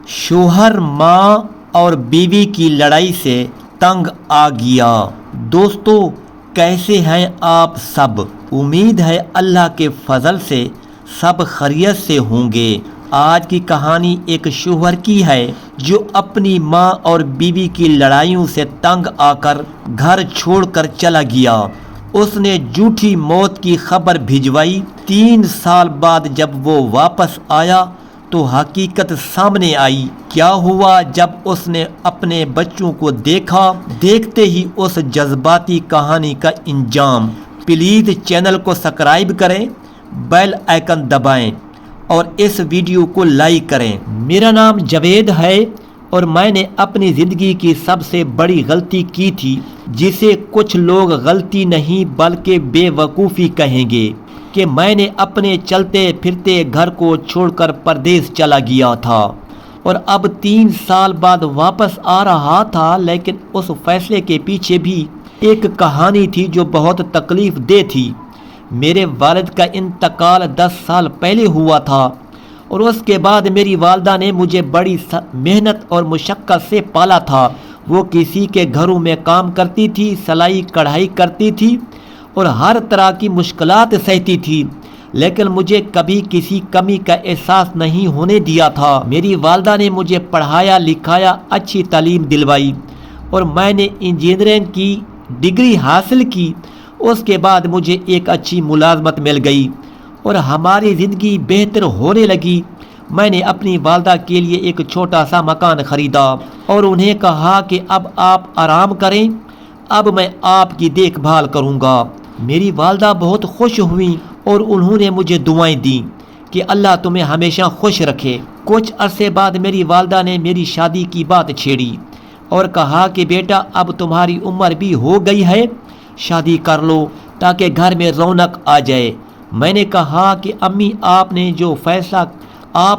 شوہر ماں اور بیوی کی لڑائی سے تنگ آ گیا۔ دوستو، کیسے ہیں آپ سب؟ امید ہے اللہ کے فضل سے سب خیریت سے ہوں گے۔ آج کی کہانی ایک شوہر کی ہے جو اپنی ماں اور بیوی کی لڑائیوں سے تنگ آ کر گھر چھوڑ کر چلا گیا۔ اس نے جھوٹی موت کی خبر بھجوائی۔ 3 سال بعد جب وہ واپس آیا تو حقیقت سامنے آئی۔ کیا ہوا جب اس نے اپنے بچوں کو دیکھا؟ دیکھتے ہی اس جذباتی کہانی کا انجام۔ پلیز چینل کو سبسکرائب کریں، بیل آئیکن دبائیں اور اس ویڈیو کو لائک کریں۔ میرا نام جاوید ہے اور میں نے اپنی زندگی کی سب سے بڑی غلطی کی تھی، جسے کچھ لوگ غلطی نہیں بلکہ بے وقوفی کہیں گے، کہ میں نے اپنے چلتے پھرتے گھر کو چھوڑ کر پردیس چلا گیا تھا اور اب 3 سال بعد واپس آ رہا تھا۔ لیکن اس فیصلے کے پیچھے بھی ایک کہانی تھی جو بہت تکلیف دہ تھی۔ میرے والد کا انتقال 10 سال پہلے ہوا تھا اور اس کے بعد میری والدہ نے مجھے بڑی محنت اور مشقت سے پالا تھا۔ وہ کسی کے گھروں میں کام کرتی تھی، سلائی کڑھائی کرتی تھی اور ہر طرح کی مشکلات سہتی تھی، لیکن مجھے کبھی کسی کمی کا احساس نہیں ہونے دیا تھا۔ میری والدہ نے مجھے پڑھایا لکھایا، اچھی تعلیم دلوائی اور میں نے انجینئرنگ کی ڈگری حاصل کی۔ اس کے بعد مجھے ایک اچھی ملازمت مل گئی اور ہماری زندگی بہتر ہونے لگی۔ میں نے اپنی والدہ کے لیے ایک چھوٹا سا مکان خریدا اور انہیں کہا کہ اب آپ آرام کریں، اب میں آپ کی دیکھ بھال کروں گا۔ میری والدہ بہت خوش ہوئیں اور انہوں نے مجھے دعائیں دیں کہ اللہ تمہیں ہمیشہ خوش رکھے۔ کچھ عرصے بعد میری والدہ نے میری شادی کی بات چھیڑی اور کہا کہ بیٹا، اب تمہاری عمر بھی ہو گئی ہے، شادی کر لو تاکہ گھر میں رونق آ جائے۔ میں نے کہا کہ امی، آپ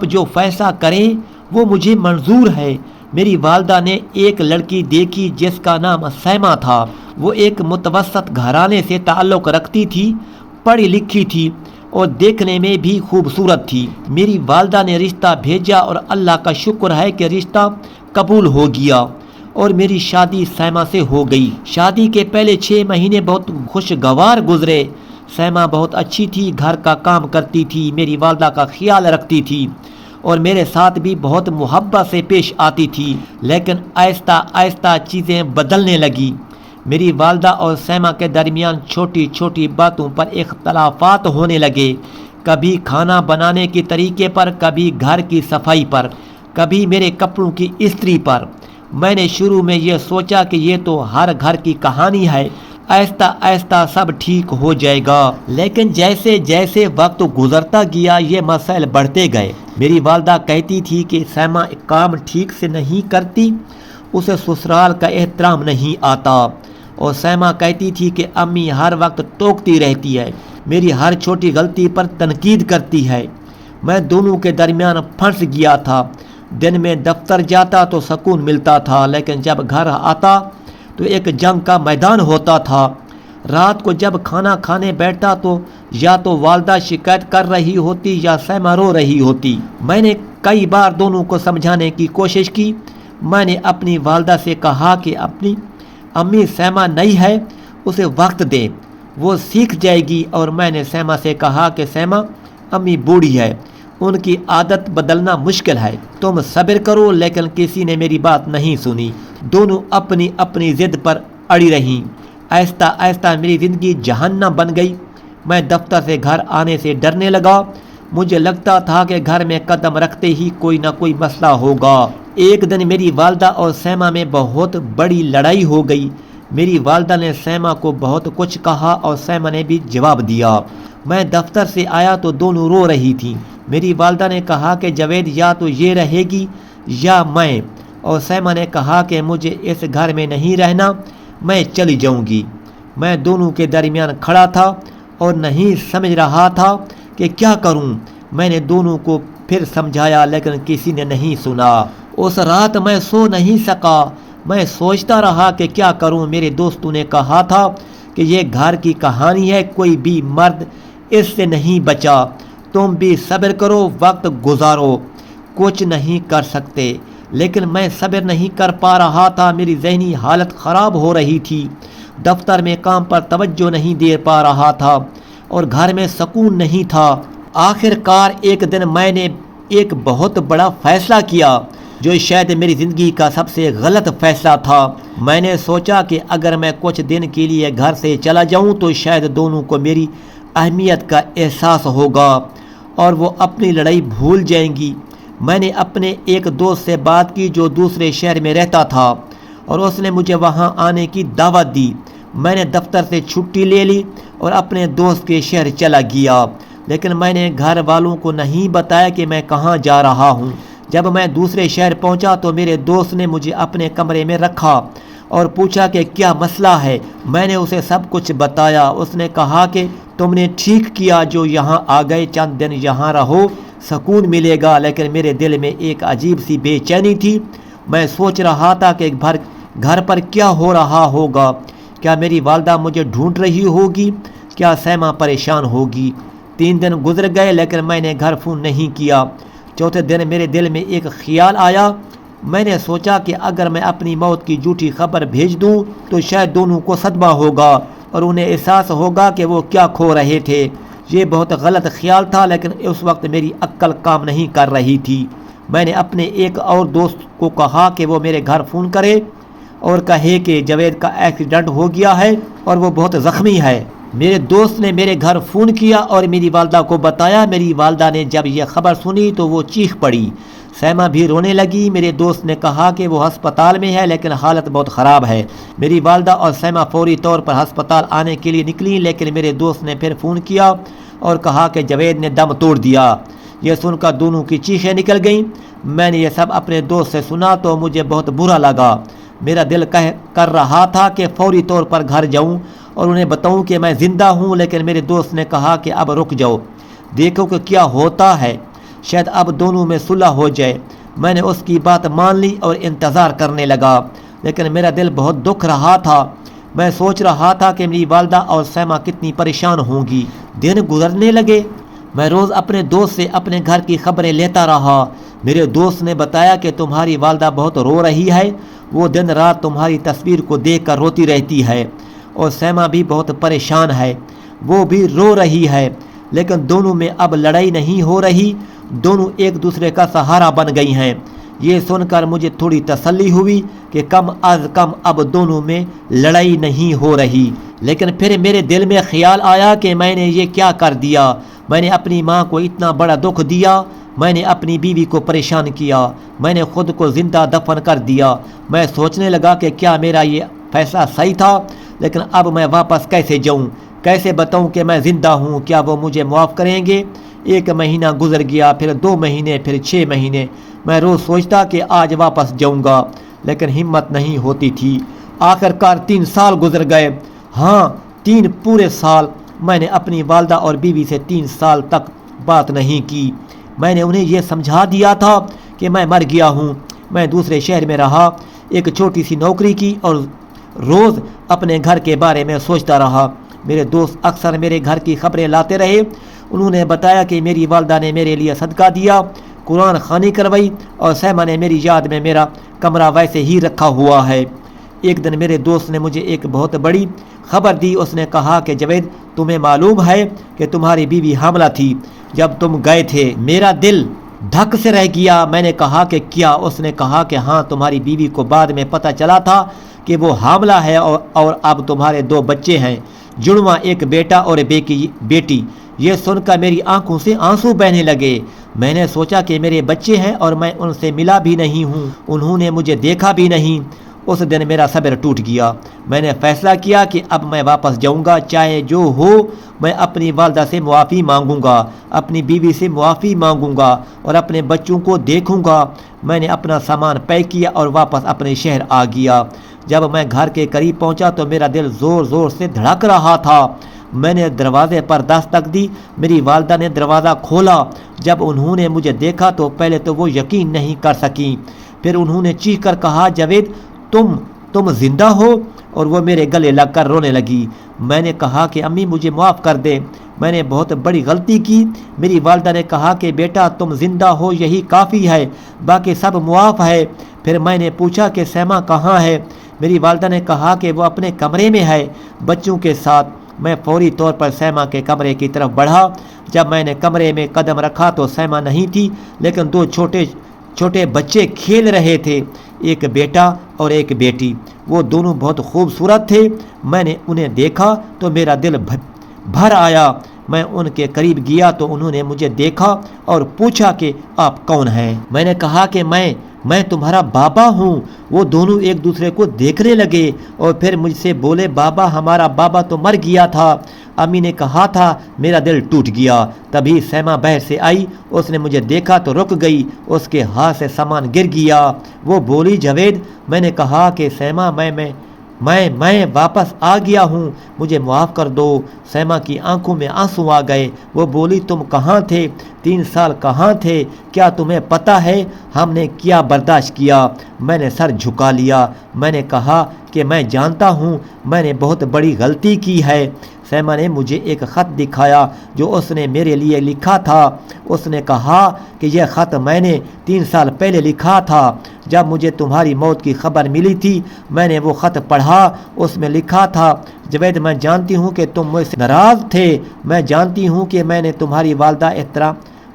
جو فیصلہ کریں وہ مجھے منظور ہے۔ میری والدہ نے ایک لڑکی دیکھی جس کا نام سیما تھا۔ وہ ایک متوسط گھرانے سے تعلق رکھتی تھی، پڑھی لکھی تھی اور دیکھنے میں بھی خوبصورت تھی۔ میری والدہ نے رشتہ بھیجا اور اللہ کا شکر ہے کہ رشتہ قبول ہو گیا اور میری شادی سیما سے ہو گئی۔ شادی کے پہلے 6 مہینے بہت خوشگوار گزرے۔ سیما بہت اچھی تھی، گھر کا کام کرتی تھی، میری والدہ کا خیال رکھتی تھی اور میرے ساتھ بھی بہت محبت سے پیش آتی تھی۔ لیکن آہستہ آہستہ چیزیں بدلنے لگی۔ میری والدہ اور سیما کے درمیان چھوٹی چھوٹی باتوں پر اختلافات ہونے لگے، کبھی کھانا بنانے کے طریقے پر، کبھی گھر کی صفائی پر، کبھی میرے کپڑوں کی استری پر۔ میں نے شروع میں یہ سوچا کہ یہ تو ہر گھر کی کہانی ہے، آہستہ آہستہ سب ٹھیک ہو جائے گا۔ لیکن جیسے جیسے وقت گزرتا گیا یہ مسائل بڑھتے گئے۔ میری والدہ کہتی تھی کہ سیما کام ٹھیک سے نہیں کرتی، اسے سسرال کا احترام نہیں آتا، اور سیما کہتی تھی کہ امی ہر وقت ٹوکتی رہتی ہے، میری ہر چھوٹی غلطی پر تنقید کرتی ہے۔ میں دونوں کے درمیان پھنس گیا تھا۔ دن میں دفتر جاتا تو سکون ملتا تھا، لیکن جب گھر آتا تو ایک جنگ کا میدان ہوتا تھا۔ رات کو جب کھانا کھانے بیٹھتا تو یا تو والدہ شکایت کر رہی ہوتی یا سیما رو رہی ہوتی۔ میں نے کئی بار دونوں کو سمجھانے کی کوشش کی۔ میں نے اپنی والدہ سے کہا کہ اپنی امی سیما نئی ہے، اسے وقت دیں، وہ سیکھ جائے گی، اور میں نے سیما سے کہا کہ سیما، امی بوڑھی ہے، ان کی عادت بدلنا مشکل ہے، تم صبر کرو۔ لیکن کسی نے میری بات نہیں سنی، دونوں اپنی اپنی ضد پر اڑی رہیں۔ آہستہ آہستہ میری زندگی جہنم بن گئی۔ میں دفتر سے گھر آنے سے ڈرنے لگا۔ مجھے لگتا تھا کہ گھر میں قدم رکھتے ہی کوئی نہ کوئی مسئلہ ہوگا۔ ایک دن میری والدہ اور سیما میں بہت بڑی لڑائی ہو گئی۔ میری والدہ نے سیما کو بہت کچھ کہا اور سیما نے بھی جواب دیا۔ میں دفتر سے آیا تو دونوں رو رہی تھیں۔ میری والدہ نے کہا کہ جاوید، یا تو یہ رہے گی یا میں، اور سیما نے کہا کہ مجھے اس گھر میں نہیں رہنا، میں چلی جاؤں گی۔ میں دونوں کے درمیان کھڑا تھا اور نہیں سمجھ رہا تھا کہ کیا کروں۔ میں نے دونوں کو پھر سمجھایا لیکن کسی نے نہیں سنا۔ اس رات میں سو نہیں سکا۔ میں سوچتا رہا کہ کیا کروں۔ میرے دوستوں نے کہا تھا کہ یہ گھر کی کہانی ہے، کوئی بھی مرد اس سے نہیں بچا، تم بھی صبر کرو، وقت گزارو۔ کچھ نہیں کر سکتے، لیکن میں صبر نہیں کر پا رہا تھا۔ میری ذہنی حالت خراب ہو رہی تھی، دفتر میں کام پر توجہ نہیں دے پا رہا تھا اور گھر میں سکون نہیں تھا۔ آخر کار ایک دن میں نے ایک بہت بڑا فیصلہ کیا جو شاید میری زندگی کا سب سے غلط فیصلہ تھا۔ میں نے سوچا کہ اگر میں کچھ دن کے لیے گھر سے چلا جاؤں تو شاید دونوں کو میری اہمیت کا احساس ہوگا اور وہ اپنی لڑائی بھول جائیں گی۔ میں نے اپنے ایک دوست سے بات کی جو دوسرے شہر میں رہتا تھا اور اس نے مجھے وہاں آنے کی دعوت دی۔ میں نے دفتر سے چھٹی لے لی اور اپنے دوست کے شہر چلا گیا، لیکن میں نے گھر والوں کو نہیں بتایا کہ میں کہاں جا رہا ہوں۔ جب میں دوسرے شہر پہنچا تو میرے دوست نے مجھے اپنے کمرے میں رکھا اور پوچھا کہ کیا مسئلہ ہے۔ میں نے اسے سب کچھ بتایا۔ اس نے کہا کہ تم نے ٹھیک کیا جو یہاں آ گئے، چند دن یہاں رہو، سکون ملے گا۔ لیکن میرے دل میں ایک عجیب سی بے چینی تھی۔ میں سوچ رہا تھا کہ گھر پر کیا ہو رہا ہوگا، کیا میری والدہ مجھے ڈھونڈ رہی ہوگی، کیا سیما پریشان ہوگی۔ 3 دن گزر گئے لیکن میں نے گھر فون نہیں کیا۔ چوتھے دن میرے دل میں ایک خیال آیا۔ میں نے سوچا کہ اگر میں اپنی موت کی جھوٹی خبر بھیج دوں تو شاید دونوں کو صدمہ ہوگا اور انہیں احساس ہوگا کہ وہ کیا کھو رہے تھے۔ یہ بہت غلط خیال تھا لیکن اس وقت میری عقل کام نہیں کر رہی تھی۔ میں نے اپنے ایک اور دوست کو کہا کہ وہ میرے گھر فون کرے اور کہے کہ جاوید کا ایکسیڈنٹ ہو گیا ہے اور وہ بہت زخمی ہے۔ میرے دوست نے میرے گھر فون کیا اور میری والدہ کو بتایا۔ میری والدہ نے جب یہ خبر سنی تو وہ چیخ پڑی، سیما بھی رونے لگی۔ میرے دوست نے کہا کہ وہ ہسپتال میں ہے لیکن حالت بہت خراب ہے۔ میری والدہ اور سیما فوری طور پر ہسپتال آنے کے لیے نکلی، لیکن میرے دوست نے پھر فون کیا اور کہا کہ جاوید نے دم توڑ دیا۔ یہ سن کر دونوں کی چیخیں نکل گئیں۔ میں نے یہ سب اپنے دوست سے سنا تو مجھے بہت برا لگا۔ میرا دل کر رہا تھا کہ فوری طور پر گھر جاؤں اور انہیں بتاؤں کہ میں زندہ ہوں، لیکن میرے دوست نے کہا کہ اب رک جاؤ، دیکھو کہ کیا ہوتا ہے، شاید اب دونوں میں صلح ہو جائے۔ میں نے اس کی بات مان لی اور انتظار کرنے لگا، لیکن میرا دل بہت دکھ رہا تھا۔ میں سوچ رہا تھا کہ میری والدہ اور سیما کتنی پریشان ہوں گی۔ دن گزرنے لگے، میں روز اپنے دوست سے اپنے گھر کی خبریں لیتا رہا۔ میرے دوست نے بتایا کہ تمہاری والدہ بہت رو رہی ہے، وہ دن رات تمہاری تصویر کو دیکھ کر روتی رہتی ہے، اور سیما بھی بہت پریشان ہے، وہ بھی رو رہی ہے، لیکن دونوں میں اب لڑائی نہیں ہو رہی، دونوں ایک دوسرے کا سہارا بن گئی ہیں۔ یہ سن کر مجھے تھوڑی تسلی ہوئی کہ کم از کم اب دونوں میں لڑائی نہیں ہو رہی۔ لیکن پھر میرے دل میں خیال آیا کہ میں نے یہ کیا کر دیا، میں نے اپنی ماں کو اتنا بڑا دکھ دیا، میں نے اپنی بیوی کو پریشان کیا، میں نے خود کو زندہ دفن کر دیا۔ میں سوچنے لگا کہ کیا میرا یہ فیصلہ صحیح تھا، لیکن اب میں واپس کیسے جاؤں، کیسے بتاؤں کہ میں زندہ ہوں، کیا وہ مجھے معاف کریں گے؟ 1 مہینہ گزر گیا، پھر 2 مہینے، پھر 6 مہینے۔ میں روز سوچتا کہ آج واپس جاؤں گا، لیکن ہمت نہیں ہوتی تھی۔ آخر کار 3 سال گزر گئے، ہاں 3 پورے سال۔ میں نے اپنی والدہ اور بیوی سے 3 سال تک بات نہیں کی۔ میں نے انہیں یہ سمجھا دیا تھا کہ میں مر گیا ہوں۔ میں دوسرے شہر میں رہا، ایک چھوٹی سی نوکری کی اور روز اپنے گھر کے بارے میں سوچتا رہا۔ میرے دوست اکثر میرے گھر کی خبریں لاتے رہے۔ انہوں نے بتایا کہ میری والدہ نے میرے لیے صدقہ دیا، قرآن خوانی کروائی، اور سیما نے میری یاد میں میرا کمرہ ویسے ہی رکھا ہوا ہے۔ ایک دن میرے دوست نے مجھے ایک بہت بڑی خبر دی۔ اس نے کہا کہ جاوید، تمہیں معلوم ہے کہ تمہاری بیوی حاملہ تھی جب تم گئے تھے؟ میرا دل دھک سے رہ گیا۔ میں نے کہا کہ کیا؟ اس نے کہا کہ ہاں، تمہاری بیوی کو بعد میں پتہ چلا تھا کہ وہ حاملہ ہے اور اب تمہارے 2 بچے ہیں، جڑواں، ایک بیٹا اور بیٹی۔ یہ سن کر میری آنکھوں سے آنسو بہنے لگے۔ میں نے سوچا کہ میرے بچے ہیں اور میں ان سے ملا بھی نہیں ہوں، انہوں نے مجھے دیکھا بھی نہیں۔ اس دن میرا صبر ٹوٹ گیا۔ میں نے فیصلہ کیا کہ اب میں واپس جاؤں گا، چاہے جو ہو۔ میں اپنی والدہ سے معافی مانگوں گا، اپنی بیوی سے معافی مانگوں گا اور اپنے بچوں کو دیکھوں گا۔ میں نے اپنا سامان پیک کیا اور واپس اپنے شہر آ گیا۔ جب میں گھر کے قریب پہنچا تو میرا دل زور زور سے دھڑک رہا تھا۔ میں نے دروازے پر دستک دی۔ میری والدہ نے دروازہ کھولا۔ جب انہوں نے مجھے دیکھا تو پہلے تو وہ یقین نہیں کر سکیں، پھر انہوں نے چیخ کر کہا، جاوید، تم زندہ ہو؟ اور وہ میرے گلے لگ کر رونے لگی۔ میں نے کہا کہ امی مجھے معاف کر دے، میں نے بہت بڑی غلطی کی۔ میری والدہ نے کہا کہ بیٹا تم زندہ ہو یہی کافی ہے، باقی سب معاف ہے۔ پھر میں نے پوچھا کہ سیما کہاں ہے؟ میری والدہ نے کہا کہ وہ اپنے کمرے میں ہے بچوں کے ساتھ۔ میں فوری طور پر سیما کے کمرے کی طرف بڑھا۔ جب میں نے کمرے میں قدم رکھا تو سیما نہیں تھی، لیکن دو چھوٹے بچے کھیل رہے تھے، ایک بیٹا اور ایک بیٹی۔ وہ دونوں بہت خوبصورت تھے۔ میں نے انہیں دیکھا تو میرا دل بھر آیا۔ میں ان کے قریب گیا تو انہوں نے مجھے دیکھا اور پوچھا کہ آپ کون ہیں؟ میں نے کہا کہ میں تمہارا بابا ہوں۔ وہ دونوں ایک دوسرے کو دیکھنے لگے اور پھر مجھ سے بولے بابا ہمارا بابا تو مر گیا تھا، امی نے کہا تھا۔ میرا دل ٹوٹ گیا۔ تبھی سیما باہر سے آئی، اس نے مجھے دیکھا تو رک گئی، اس کے ہاتھ سے سامان گر گیا۔ وہ بولی جاوید، میں نے کہا کہ سیما میں واپس آ گیا ہوں، مجھے معاف کر دو۔ سیما کی آنکھوں میں آنسو آ گئے۔ وہ بولی تم کہاں تھے؟ 3 سال کہاں تھے؟ کیا تمہیں پتہ ہے ہم نے کیا برداشت کیا؟ میں نے سر جھکا لیا۔ میں نے کہا کہ میں جانتا ہوں میں نے بہت بڑی غلطی کی ہے۔ سیما نے مجھے ایک خط دکھایا جو اس نے میرے لیے لکھا تھا۔ اس نے کہا کہ یہ خط میں نے 3 سال پہلے لکھا تھا جب مجھے تمہاری موت کی خبر ملی تھی۔ میں نے وہ خط پڑھا، اس میں لکھا تھا جاوید میں جانتی ہوں کہ تم مجھ سے ناراض تھے، میں جانتی ہوں کہ میں نے تمہاری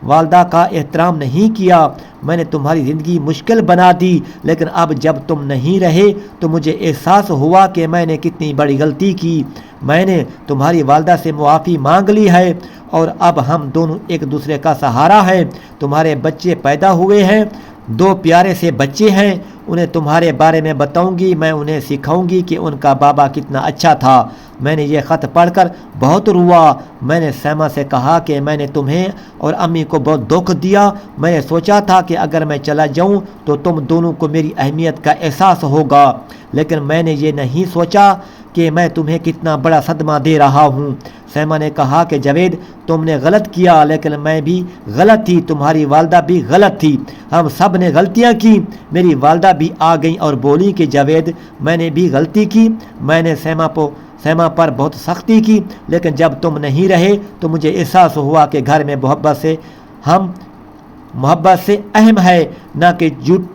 والدہ کا احترام نہیں کیا، میں نے تمہاری زندگی مشکل بنا دی، لیکن اب جب تم نہیں رہے تو مجھے احساس ہوا کہ میں نے کتنی بڑی غلطی کی۔ میں نے تمہاری والدہ سے معافی مانگ لی ہے اور اب ہم دونوں ایک دوسرے کا سہارا ہیں۔ تمہارے بچے پیدا ہوئے ہیں، 2 پیارے سے بچے ہیں، انہیں تمہارے بارے میں بتاؤں گی، میں انہیں سکھاؤں گی کہ ان کا بابا کتنا اچھا تھا۔ میں نے یہ خط پڑھ کر بہت روا۔ میں نے سیما سے کہا کہ میں نے تمہیں اور امی کو بہت دکھ دیا۔ میں نے سوچا تھا کہ اگر میں چلا جاؤں تو تم دونوں کو میری اہمیت کا احساس ہوگا، لیکن میں نے یہ نہیں سوچا کہ میں تمہیں کتنا بڑا صدمہ دے رہا ہوں۔ سیما نے کہا کہ جاوید تم نے غلط کیا، لیکن میں بھی غلط تھی، تمہاری والدہ بھی غلط تھی، ہم سب نے غلطیاں کی۔ میری والدہ بھی آ گئیں اور بولی کہ جاوید میں نے بھی غلطی کی، میں نے سیما پر بہت سختی کی، لیکن جب تم نہیں رہے تو مجھے احساس ہوا کہ گھر میں محبت سے اہم ہے نہ کہ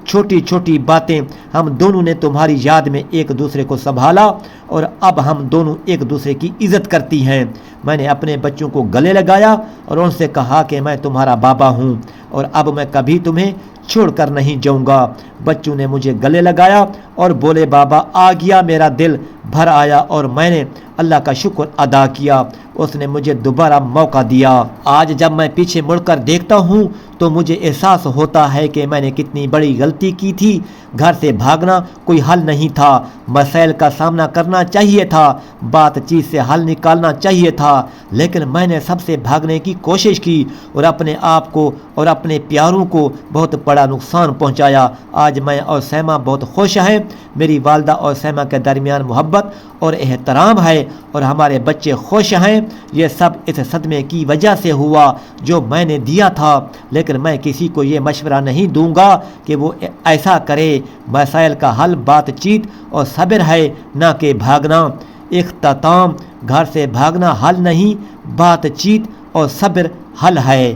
چھوٹی چھوٹی باتیں۔ ہم دونوں نے تمہاری یاد میں ایک دوسرے کو سنبھالا اور اب ہم دونوں ایک دوسرے کی عزت کرتی ہیں۔ میں نے اپنے بچوں کو گلے لگایا اور ان سے کہا کہ میں تمہارا بابا ہوں اور اب میں کبھی تمہیں چھوڑ کر نہیں جاؤں گا۔ بچوں نے مجھے گلے لگایا اور بولے بابا آ گیا۔ میرا دل بھر آیا اور میں نے اللہ کا شکر ادا کیا، اس نے مجھے دوبارہ موقع دیا۔ آج جب میں پیچھے مڑ کر دیکھتا ہوں تو مجھے احساس ہوتا ہے کہ میں نے کتنی بڑی غلطی کی تھی۔ گھر سے بھاگنا کوئی حل نہیں تھا، مسائل کا سامنا کرنا چاہیے تھا، بات چیت سے حل نکالنا چاہیے تھا، لیکن میں نے سب سے بھاگنے کی کوشش کی اور اپنے آپ کو اور اپنے پیاروں کو بہت بڑا نقصان پہنچایا۔ آج میں اور سیما بہت خوش ہیں، میری والدہ اور سیما کے درمیان محبت اور احترام ہے اور ہمارے بچے خوش ہیں۔ یہ سب اس صدمے کی وجہ سے ہوا جو میں نے دیا تھا، لیکن میں کسی کو یہ مشورہ نہیں دوں گا کہ وہ ایسا کرے۔ مسائل کا حل بات چیت اور صبر ہے، نہ کہ بھاگنا۔ اختتام: گھر سے بھاگنا حل نہیں، بات چیت اور صبر حل ہے۔